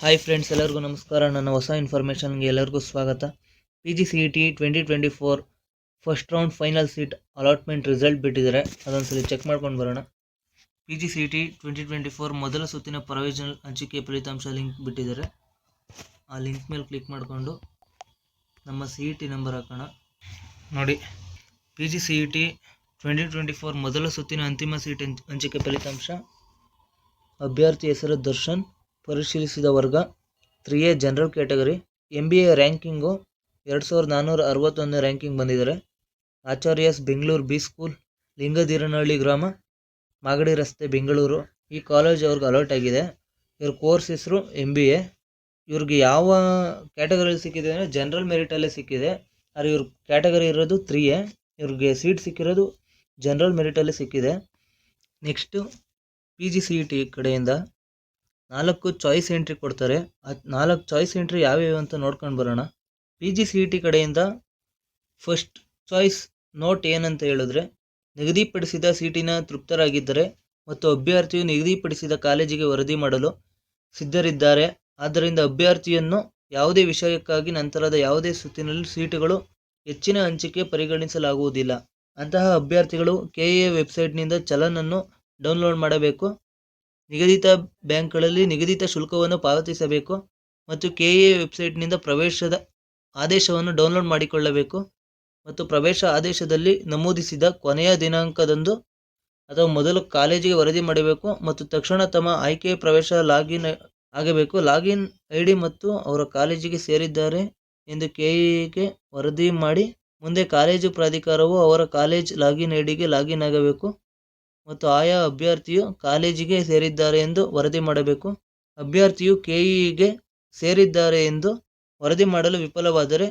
Hi friends, ಎಲ್ಲರಿಗೂ ನಮಸ್ಕಾರ. ನನ್ನ ಹೊಸ ಇನ್ಫಾರ್ಮೇಷನ್ಗೆ ಎಲ್ಲರಿಗೂ ಸ್ವಾಗತ. PGCET 2024 first round final seat allotment result ಬಿಟ್ಟಿದ್ದಾರೆ. ಅದೊಂದ್ಸಲಿ ಚೆಕ್ ಮಾಡ್ಕೊಂಡು ಬರೋಣ. PGCET 2024 ಮೊದಲ ಸುತ್ತಿನ ಪ್ರೊವಿಷನಲ್ ಹಂಚಿಕೆ ಫಲಿತಾಂಶ ಲಿಂಕ್ ಬಿಟ್ಟಿದ್ದಾರೆ. ಆ ಲಿಂಕ್ ಮೇಲೆ ಕ್ಲಿಕ್ ಮಾಡಿಕೊಂಡು ನಮ್ಮ CET ನಂಬರ್ ಹಾಕೋಣ. ನೋಡಿ, PGCET 2024 ಮೊದಲ ಸುತ್ತಿನ ಅಂತಿಮ ಸೀಟ್ ಹಂಚಿಕೆ ಫಲಿತಾಂಶ. ಅಭ್ಯರ್ಥಿ ಹೆಸರು ದರ್ಶನ್. ಪರಿಶೀಲಿಸಿದ ವರ್ಗ 3A general category. MBA ranking 2461 ranking ಬಂದಿದ್ದಾರೆ. ಆಚಾರ್ಯಸ್ ಬೆಂಗಳೂರು ಬಿ ಸ್ಕೂಲ್, ಲಿಂಗಧೀರನಹಳ್ಳಿ ಗ್ರಾಮ, ಮಾಗಡಿ ರಸ್ತೆ, ಬೆಂಗಳೂರು. ಈ ಕಾಲೇಜ್ ಅವ್ರಿಗೆ ಅಲಾಟ್ ಆಗಿದೆ. ಇವ್ರ ಕೋರ್ಸ್ ಹೆಸರು MBA. ಇವ್ರಿಗೆ ಯಾವ ಕ್ಯಾಟಗರಿಯಲ್ಲಿ ಸಿಕ್ಕಿದೆ ಅಂದರೆ ಜನರಲ್ ಮೆರಿಟಲ್ಲೇ ಸಿಕ್ಕಿದೆ. ಆದರೆ ಇವ್ರ ಕ್ಯಾಟಗರಿ ಇರೋದು 3A. ಇವ್ರಿಗೆ ಸೀಟ್ ಸಿಕ್ಕಿರೋದು ಜನರಲ್ ಮೆರಿಟಲ್ಲೇ ಸಿಕ್ಕಿದೆ. ನೆಕ್ಸ್ಟು PGCET ಕಡೆಯಿಂದ 4 ಚಾಯ್ಸ್ ಎಂಟ್ರಿ ಕೊಡ್ತಾರೆ. ಆ 4 ಚಾಯ್ಸ್ ಎಂಟ್ರಿ ಯಾವ್ಯಾವ ಅಂತ ನೋಡ್ಕೊಂಡು ಬರೋಣ. PGCET ಕಡೆಯಿಂದ ಫಸ್ಟ್ ಚಾಯ್ಸ್ ನೋಟ್ ಏನಂತ ಹೇಳಿದ್ರೆ, ನಿಗದಿಪಡಿಸಿದ ಸೀಟಿನ ತೃಪ್ತರಾಗಿದ್ದರೆ ಮತ್ತು ಅಭ್ಯರ್ಥಿಯು ನಿಗದಿಪಡಿಸಿದ ಕಾಲೇಜಿಗೆ ವರದಿ ಮಾಡಲು ಸಿದ್ಧರಿದ್ದಾರೆ. ಆದ್ದರಿಂದ ಅಭ್ಯರ್ಥಿಯನ್ನು ಯಾವುದೇ ವಿಷಯಕ್ಕಾಗಿ ನಂತರದ ಯಾವುದೇ ಸುತ್ತಿನಲ್ಲಿ ಸೀಟುಗಳು ಹೆಚ್ಚಿನ ಹಂಚಿಕೆ ಪರಿಗಣಿಸಲಾಗುವುದಿಲ್ಲ. ಅಂತಹ ಅಭ್ಯರ್ಥಿಗಳು KEA ವೆಬ್ಸೈಟ್ನಿಂದ ಚಲನನ್ನು ಡೌನ್ಲೋಡ್ ಮಾಡಬೇಕು. ನಿಗದಿತ ಬ್ಯಾಂಕ್ಗಳಲ್ಲಿ ನಿಗದಿತ ಶುಲ್ಕವನ್ನು ಪಾವತಿಸಬೇಕು ಮತ್ತು KEA ವೆಬ್ಸೈಟ್ನಿಂದ ಪ್ರವೇಶದ ಆದೇಶವನ್ನು ಡೌನ್ಲೋಡ್ ಮಾಡಿಕೊಳ್ಳಬೇಕು ಮತ್ತು ಪ್ರವೇಶ ಆದೇಶದಲ್ಲಿ ನಮೂದಿಸಿದ ಕೊನೆಯ ದಿನಾಂಕದಂದು ಅಥವಾ ಮೊದಲು ಕಾಲೇಜಿಗೆ ವರದಿ ಮಾಡಬೇಕು ಮತ್ತು ತಕ್ಷಣ ತಮ್ಮ ಆಯ್ಕೆಯ ಪ್ರವೇಶ ಲಾಗಿನ್ ಆಗಬೇಕು. ಲಾಗಿನ್ ID ಮತ್ತು ಅವರ ಕಾಲೇಜಿಗೆ ಸೇರಿದ್ದಾರೆ ಎಂದು KEAಗೆ ವರದಿ ಮಾಡಿ ಮುಂದೆ ಕಾಲೇಜು ಪ್ರಾಧಿಕಾರವು ಅವರ ಕಾಲೇಜ್ ಲಾಗಿನ್ IDಗೆ ಲಾಗಿನ್ ಆಗಬೇಕು ಮತ್ತು ಆಯಾ ಅಭ್ಯರ್ಥಿಯು ಕಾಲೇಜಿಗೆ ಸೇರಿದ್ದಾರೆ ಎಂದು ವರದಿ ಮಾಡಬೇಕು. ಅಭ್ಯರ್ಥಿಯು KEAಗೆ ಸೇರಿದ್ದಾರೆ ಎಂದು ವರದಿ ಮಾಡಲು ವಿಫಲವಾದರೆ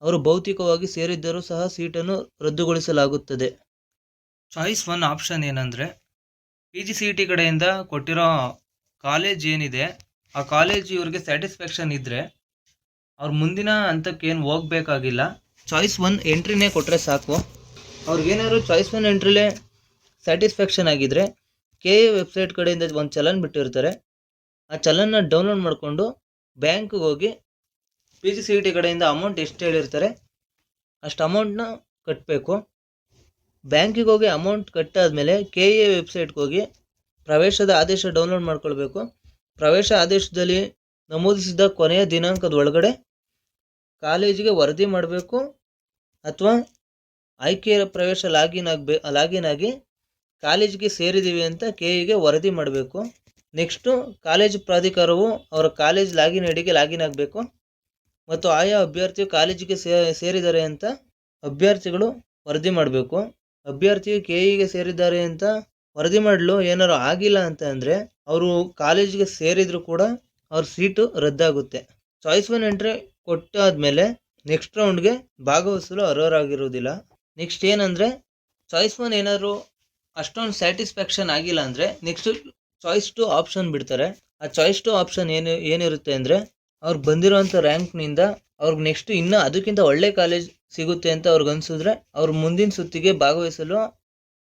ಅವರು ಭೌತಿಕವಾಗಿ ಸೇರಿದ್ದರೂ ಸಹ ಸೀಟನ್ನು ರದ್ದುಗೊಳಿಸಲಾಗುತ್ತದೆ. ಚಾಯ್ಸ್ 1 ಆಪ್ಷನ್ ಏನಂದರೆ, PGCET ಕಡೆಯಿಂದ ಕೊಟ್ಟಿರೋ ಕಾಲೇಜ್ ಏನಿದೆ ಆ ಕಾಲೇಜ್ ಇವ್ರಿಗೆ ಸ್ಯಾಟಿಸ್ಫ್ಯಾಕ್ಷನ್ ಇದ್ದರೆ ಅವ್ರು ಮುಂದಿನ ಹಂತಕ್ಕೇನು ಹೋಗಬೇಕಾಗಿಲ್ಲ. ಚಾಯ್ಸ್ 1 ಎಂಟ್ರಿನೇ ಕೊಟ್ಟರೆ ಸಾಕು. ಅವ್ರಿಗೇನಾದ್ರು ಚಾಯ್ಸ್ 1 ಎಂಟ್ರಿಲೇ ಸ್ಯಾಟಿಸ್ಫ್ಯಾಕ್ಷನ್ ಆಗಿದ್ದರೆ KEA ವೆಬ್ಸೈಟ್ ಕಡೆಯಿಂದ ಒಂದು ಚಲನ್ ಬಿಟ್ಟಿರ್ತಾರೆ. ಆ ಚಲನ್ನ ಡೌನ್ಲೋಡ್ ಮಾಡಿಕೊಂಡು ಬ್ಯಾಂಕ್ಗೆ ಹೋಗಿ PGCET ಕಡೆಯಿಂದ ಅಮೌಂಟ್ ಎಷ್ಟು ಹೇಳಿರ್ತಾರೆ ಅಷ್ಟು ಅಮೌಂಟ್ನ ಕಟ್ಟಬೇಕು. ಬ್ಯಾಂಕಿಗೆ ಹೋಗಿ ಅಮೌಂಟ್ ಕಟ್ಟಾದಮೇಲೆ KEA ವೆಬ್ಸೈಟ್ಗೆ ಹೋಗಿ ಪ್ರವೇಶದ ಆದೇಶ ಡೌನ್ಲೋಡ್ ಮಾಡ್ಕೊಳ್ಬೇಕು. ಪ್ರವೇಶ ಆದೇಶದಲ್ಲಿ ನಮೂದಿಸಿದ ಕೊನೆಯ ದಿನಾಂಕದ ಒಳಗಡೆ ಕಾಲೇಜಿಗೆ ವರದಿ ಮಾಡಬೇಕು ಅಥವಾ ಆಯ್ಕೆಯ ಪ್ರವೇಶ ಲಾಗಿನ್ ಆಗಿ ಕಾಲೇಜಿಗೆ ಸೇರಿದ್ದೀವಿ ಅಂತ KEAಗೆ ವರದಿ ಮಾಡಬೇಕು. ನೆಕ್ಸ್ಟು ಕಾಲೇಜು ಪ್ರಾಧಿಕಾರವು ಅವರ ಕಾಲೇಜ್ ಲಾಗಿನ್ IDಗೆ ಲಾಗಿನ್ ಆಗಬೇಕು ಮತ್ತು ಆಯಾ ಅಭ್ಯರ್ಥಿಯು ಕಾಲೇಜಿಗೆ ಸೇರಿದ್ದಾರೆ ಅಂತ ಅಭ್ಯರ್ಥಿಗಳು ವರದಿ ಮಾಡಬೇಕು. ಅಭ್ಯರ್ಥಿಯು KEAಗೆ ಸೇರಿದ್ದಾರೆ ಅಂತ ವರದಿ ಮಾಡಲು ಏನಾರು ಆಗಿಲ್ಲ ಅಂತ ಅಂದರೆ ಅವರು ಕಾಲೇಜಿಗೆ ಸೇರಿದರೂ ಕೂಡ ಅವ್ರ ಸೀಟು ರದ್ದಾಗುತ್ತೆ. ಚಾಯ್ಸ್ 1 ಎಂಟ್ರಿ ಕೊಟ್ಟಾದಮೇಲೆ ನೆಕ್ಸ್ಟ್ ರೌಂಡ್ಗೆ ಭಾಗವಹಿಸಲು ಅರ್ಹರಾಗಿರುವುದಿಲ್ಲ. ನೆಕ್ಸ್ಟ್ ಏನಂದರೆ, ಚಾಯ್ಸ್ 1 ಏನಾದರೂ ಅಷ್ಟೊಂದು ಸ್ಯಾಟಿಸ್ಫ್ಯಾಕ್ಷನ್ ಆಗಿಲ್ಲ ಅಂದರೆ ನೆಕ್ಸ್ಟ್ ಚಾಯ್ಸ್ 2 ಆಪ್ಷನ್ ಬಿಡ್ತಾರೆ. ಆ ಚಾಯ್ಸ್ 2 ಆಪ್ಷನ್ ಏನಿರುತ್ತೆ ಅಂದರೆ, ಅವ್ರು ಬಂದಿರೋಂಥ ರ್ಯಾಂಕ್ನಿಂದ ಅವ್ರಿಗೆ ನೆಕ್ಸ್ಟ್ ಇನ್ನೂ ಅದಕ್ಕಿಂತ ಒಳ್ಳೆ ಕಾಲೇಜ್ ಸಿಗುತ್ತೆ ಅಂತ ಅವ್ರಿಗೆ ಅನಿಸಿದ್ರೆ ಅವ್ರು ಮುಂದಿನ ಸುತ್ತಿಗೆ ಭಾಗವಹಿಸಲು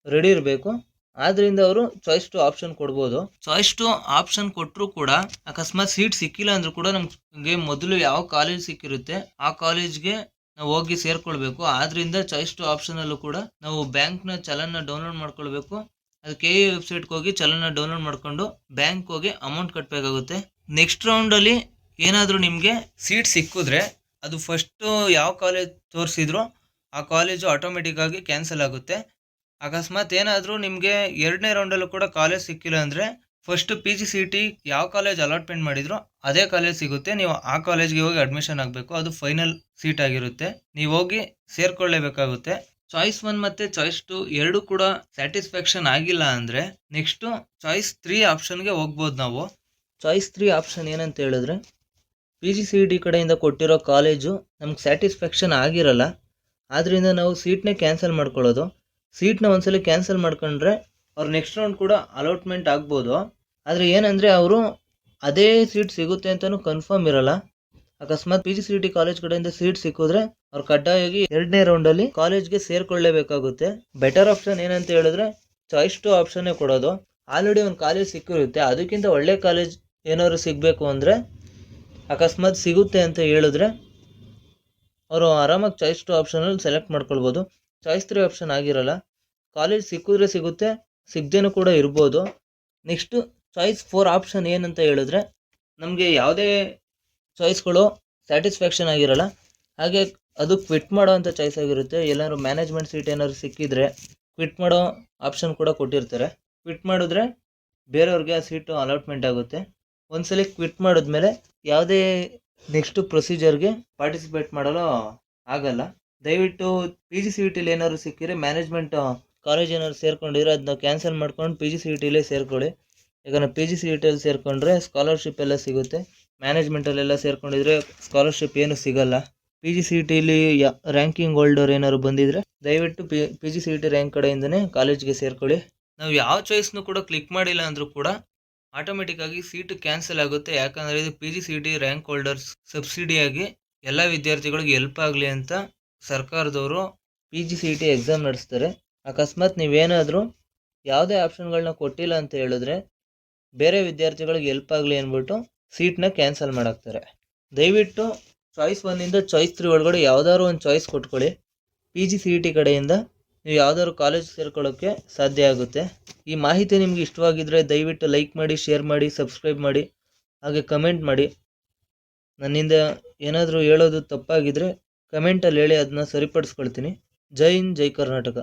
ರೆಡಿ ಇರಬೇಕು. ಆದ್ದರಿಂದ ಅವರು ಚಾಯ್ಸ್ 2 ಆಪ್ಷನ್ ಕೊಡ್ಬೋದು. ಚಾಯ್ಸ್ 2 ಆಪ್ಷನ್ ಕೊಟ್ಟರೂ ಕೂಡ ಅಕಸ್ಮಾತ್ ಸೀಟ್ ಸಿಕ್ಕಿಲ್ಲ ಅಂದರೂ ಕೂಡ ನಮಗೆ ಮೊದಲು ಯಾವ ಕಾಲೇಜ್ ಸಿಕ್ಕಿರುತ್ತೆ ಆ ಕಾಲೇಜ್ಗೆ ನಾವು ಹೋಗಿ ಸೇರ್ಕೊಳ್ಬೇಕು. ಆದ್ದರಿಂದ ಚಾಯ್ಸ್ 2 ಆಪ್ಷನಲ್ಲೂ ಕೂಡ ನಾವು ಬ್ಯಾಂಕ್ನ ಚಲನ್ನ ಡೌನ್ಲೋಡ್ ಮಾಡ್ಕೊಳ್ಬೇಕು. ಅದು KEA ವೆಬ್ಸೈಟ್ಗೆ ಹೋಗಿ ಚಲನ್ನ ಡೌನ್ಲೋಡ್ ಮಾಡಿಕೊಂಡು ಬ್ಯಾಂಕ್ ಹೋಗಿ ಅಮೌಂಟ್ ಕಟ್ಟಬೇಕಾಗುತ್ತೆ. ನೆಕ್ಸ್ಟ್ ರೌಂಡಲ್ಲಿ ಏನಾದರೂ ನಿಮಗೆ ಸೀಟ್ ಸಿಕ್ಕಿದ್ರೆ ಅದು ಫಸ್ಟು ಯಾವ ಕಾಲೇಜ್ ತೋರಿಸಿದ್ರು ಆ ಕಾಲೇಜು ಆಟೋಮೆಟಿಕ್ಕಾಗಿ ಕ್ಯಾನ್ಸಲ್ ಆಗುತ್ತೆ. ಅಕಸ್ಮಾತ್ ಏನಾದರೂ ನಿಮಗೆ 2ನೇ ರೌಂಡಲ್ಲೂ ಕೂಡ ಕಾಲೇಜ್ ಸಿಕ್ಕಿಲ್ಲ ಅಂದರೆ ಫಸ್ಟು PGCET ಯಾವ ಕಾಲೇಜ್ ಅಲಾಟ್ಮೆಂಟ್ ಮಾಡಿದ್ರು ಅದೇ ಕಾಲೇಜ್ ಸಿಗುತ್ತೆ. ನೀವು ಆ ಕಾಲೇಜ್ಗೆ ಹೋಗಿ ಅಡ್ಮಿಷನ್ ಆಗಬೇಕು. ಅದು ಫೈನಲ್ ಸೀಟ್ ಆಗಿರುತ್ತೆ. ನೀವು ಹೋಗಿ ಸೇರ್ಕೊಳ್ಳೇಬೇಕಾಗುತ್ತೆ. ಚಾಯ್ಸ್ 1 ಮತ್ತು ಚಾಯ್ಸ್ 2 ಎರಡೂ ಕೂಡ ಸ್ಯಾಟಿಸ್ಫ್ಯಾಕ್ಷನ್ ಆಗಿಲ್ಲ ಅಂದರೆ ನೆಕ್ಸ್ಟು ಚಾಯ್ಸ್ 3 ಆಪ್ಷನ್ಗೆ ಹೋಗ್ಬೋದು ನಾವು. ಚಾಯ್ಸ್ 3 ಆಪ್ಷನ್ ಏನಂತ ಹೇಳಿದ್ರೆ, PGCET ಕಡೆಯಿಂದ ಕೊಟ್ಟಿರೋ ಕಾಲೇಜು ನಮ್ಗೆ ಸ್ಯಾಟಿಸ್ಫ್ಯಾಕ್ಷನ್ ಆಗಿರಲ್ಲ. ಆದ್ದರಿಂದ ನಾವು ಸೀಟ್ನೇ ಕ್ಯಾನ್ಸಲ್ ಮಾಡ್ಕೊಳ್ಳೋದು. ಸೀಟ್ನ ಒಂದ್ಸಲ ಕ್ಯಾನ್ಸಲ್ ಮಾಡ್ಕೊಂಡ್ರೆ ಅವ್ರು ನೆಕ್ಸ್ಟ್ ರೌಂಡ್ ಕೂಡ ಅಲಾಟ್ಮೆಂಟ್ ಆಗ್ಬೋದು. ಆದರೆ ಏನಂದರೆ ಅವರು ಅದೇ ಸೀಟ್ ಸಿಗುತ್ತೆ ಅಂತಲೂ ಕನ್ಫರ್ಮ್ ಇರಲ್ಲ. ಅಕಸ್ಮಾತ್ PGCET ಕಾಲೇಜ್ ಕಡೆಯಿಂದ ಸೀಟ್ ಸಿಕ್ಕಿದ್ರೆ ಅವ್ರು ಕಡ್ಡಾಯವಾಗಿ 2ನೇ ರೌಂಡಲ್ಲಿ ಕಾಲೇಜ್ಗೆ ಸೇರ್ಕೊಳ್ಳೇಬೇಕಾಗುತ್ತೆ. ಬೆಟರ್ ಆಪ್ಷನ್ ಏನಂತ ಹೇಳಿದ್ರೆ ಚಾಯ್ಸ್ 2 ಆಪ್ಷನ್ನೇ ಕೊಡೋದು. ಆಲ್ರೆಡಿ ಒಂದು ಕಾಲೇಜ್ ಸಿಕ್ಕಿರುತ್ತೆ, ಅದಕ್ಕಿಂತ ಒಳ್ಳೆ ಕಾಲೇಜ್ ಏನಾದ್ರು ಸಿಗಬೇಕು ಅಂದರೆ ಅಕಸ್ಮಾತ್ ಸಿಗುತ್ತೆ ಅಂತ ಹೇಳಿದ್ರೆ ಅವರು ಆರಾಮಾಗಿ ಚಾಯ್ಸ್ 2 ಆಪ್ಷನಲ್ಲಿ ಸೆಲೆಕ್ಟ್ ಮಾಡ್ಕೊಳ್ಬೋದು. ಚಾಯ್ಸ್ 3 ಆಪ್ಷನ್ ಆಗಿರಲ್ಲ. ಕಾಲೇಜ್ ಸಿಕ್ಕಿದ್ರೆ ಸಿಗುತ್ತೆ, ಸಿಗದೇನೂ ಕೂಡ ಇರ್ಬೋದು. ನೆಕ್ಸ್ಟು ಚಾಯ್ಸ್ 4 ಆಪ್ಷನ್ ಏನಂತ ಹೇಳಿದ್ರೆ ನಮಗೆ ಯಾವುದೇ ಚಾಯ್ಸ್ಗಳು ಸ್ಯಾಟಿಸ್ಫ್ಯಾಕ್ಷನ್ ಆಗಿರಲ್ಲ. ಹಾಗೆ ಅದು ಕ್ವಿಟ್ ಮಾಡೋ ಅಂಥ ಚಾಯ್ಸ್ ಆಗಿರುತ್ತೆ. ಎಲ್ಲಾದ್ರು ಮ್ಯಾನೇಜ್ಮೆಂಟ್ ಸೀಟ್ ಏನಾದ್ರು ಸಿಕ್ಕಿದ್ರೆ ಕ್ವಿಟ್ ಮಾಡೋ ಆಪ್ಷನ್ ಕೂಡ ಕೊಟ್ಟಿರ್ತಾರೆ. ಕ್ವಿಟ್ ಮಾಡಿದ್ರೆ ಬೇರೆಯವ್ರಿಗೆ ಆ ಸೀಟು ಅಲಾಟ್ಮೆಂಟ್ ಆಗುತ್ತೆ. ಒಂದ್ಸಲಿ ಕ್ವಿಟ್ ಮಾಡಿದ್ಮೇಲೆ ಯಾವುದೇ ನೆಕ್ಸ್ಟು ಪ್ರೊಸೀಜರ್ಗೆ ಪಾರ್ಟಿಸಿಪೇಟ್ ಮಾಡಲು ಆಗಲ್ಲ. ದಯವಿಟ್ಟು ಪಿ ಜಿ ಸಿ ಇ ಟಿಲಿ ಏನಾದ್ರು ಸಿಕ್ಕಿದ್ರೆ ಮ್ಯಾನೇಜ್ಮೆಂಟ್ ಕಾಲೇಜ್ ಏನಾದ್ರು ಸೇರ್ಕೊಂಡಿದ್ರೆ ಅದನ್ನ ಕ್ಯಾನ್ಸಲ್ ಮಾಡ್ಕೊಂಡು ಪಿ ಜಿ ಸಿ ಇ ಟಿಲೇ ಸೇರ್ಕೊಳ್ಳಿ. ಯಾಕಂದರೆ ಪಿ ಜಿ ಸಿ ಇ ಟಿಯಲ್ಲಿ ಸೇರಿಕೊಂಡ್ರೆ ಸ್ಕಾಲರ್ಶಿಪ್ ಎಲ್ಲ ಸಿಗುತ್ತೆ. ಮ್ಯಾನೇಜ್ಮೆಂಟಲ್ಲೆಲ್ಲ ಸೇರ್ಕೊಂಡಿದ್ರೆ ಸ್ಕಾಲರ್ಶಿಪ್ ಏನು ಸಿಗಲ್ಲ. ಪಿ ಜಿ ಸಿ ಇ ಟಿಲಿ ರ್ಯಾಂಕಿಂಗ್ ಹೋಲ್ಡರ್ ಏನಾದ್ರು ಬಂದಿದ್ರೆ ದಯವಿಟ್ಟು P G C E T rank ಕಡೆಯಿಂದನೇ ಕಾಲೇಜ್ಗೆ ಸೇರ್ಕೊಳ್ಳಿ. ನಾವು ಯಾವ ಚಾಯ್ಸ್ನು ಕೂಡ ಕ್ಲಿಕ್ ಮಾಡಿಲ್ಲ ಅಂದರೂ ಕೂಡ ಆಟೋಮೆಟಿಕ್ಕಾಗಿ ಸೀಟು ಕ್ಯಾನ್ಸಲ್ ಆಗುತ್ತೆ. ಯಾಕಂದರೆ ಇದು P G C E T rank holders ಸಬ್ಸಿಡಿಯಾಗಿ ಎಲ್ಲ ವಿದ್ಯಾರ್ಥಿಗಳಿಗೆ ಹೆಲ್ಪ್ ಆಗಲಿ ಅಂತ ಸರ್ಕಾರದವರು P G C E T exam ನಡೆಸ್ತಾರೆ. ಅಕಸ್ಮಾತ್ ನೀವೇನಾದರೂ ಯಾವುದೇ ಆಪ್ಷನ್ಗಳನ್ನ ಕೊಟ್ಟಿಲ್ಲ ಅಂತ ಹೇಳಿದ್ರೆ ಬೇರೆ ವಿದ್ಯಾರ್ಥಿಗಳಿಗೆ ಹೆಲ್ಪ್ ಆಗಲಿ ಅಂದ್ಬಿಟ್ಟು ಸೀಟ್ನ ಕ್ಯಾನ್ಸಲ್ ಮಾಡಾಕ್ತಾರೆ. ದಯವಿಟ್ಟು ಚಾಯ್ಸ್ 1ಇಂದ ಚಾಯ್ಸ್ 3 ಒಳಗಡೆ ಯಾವುದಾದ್ರು ಒಂದು ಚಾಯ್ಸ್ ಕೊಟ್ಕೊಳ್ಳಿ. P G C E T ಕಡೆಯಿಂದ ನೀವು ಯಾವುದಾದ್ರು ಕಾಲೇಜ್ ಸೇರ್ಕೊಳ್ಳೋಕ್ಕೆ ಸಾಧ್ಯ ಆಗುತ್ತೆ. ಈ ಮಾಹಿತಿ ನಿಮ್ಗೆ ಇಷ್ಟವಾಗಿದ್ದರೆ ದಯವಿಟ್ಟು ಲೈಕ್ ಮಾಡಿ, ಶೇರ್ ಮಾಡಿ, ಸಬ್ಸ್ಕ್ರೈಬ್ ಮಾಡಿ, ಹಾಗೆ ಕಮೆಂಟ್ ಮಾಡಿ. ನನ್ನಿಂದ ಏನಾದರೂ ಹೇಳೋದು ತಪ್ಪಾಗಿದ್ದರೆ ಕಮೆಂಟಲ್ಲಿ ಹೇಳಿ, ಅದನ್ನ ಸರಿಪಡಿಸ್ಕೊಳ್ತೀನಿ. ಜೈ ಹಿಂದ್, ಜೈ ಕರ್ನಾಟಕ.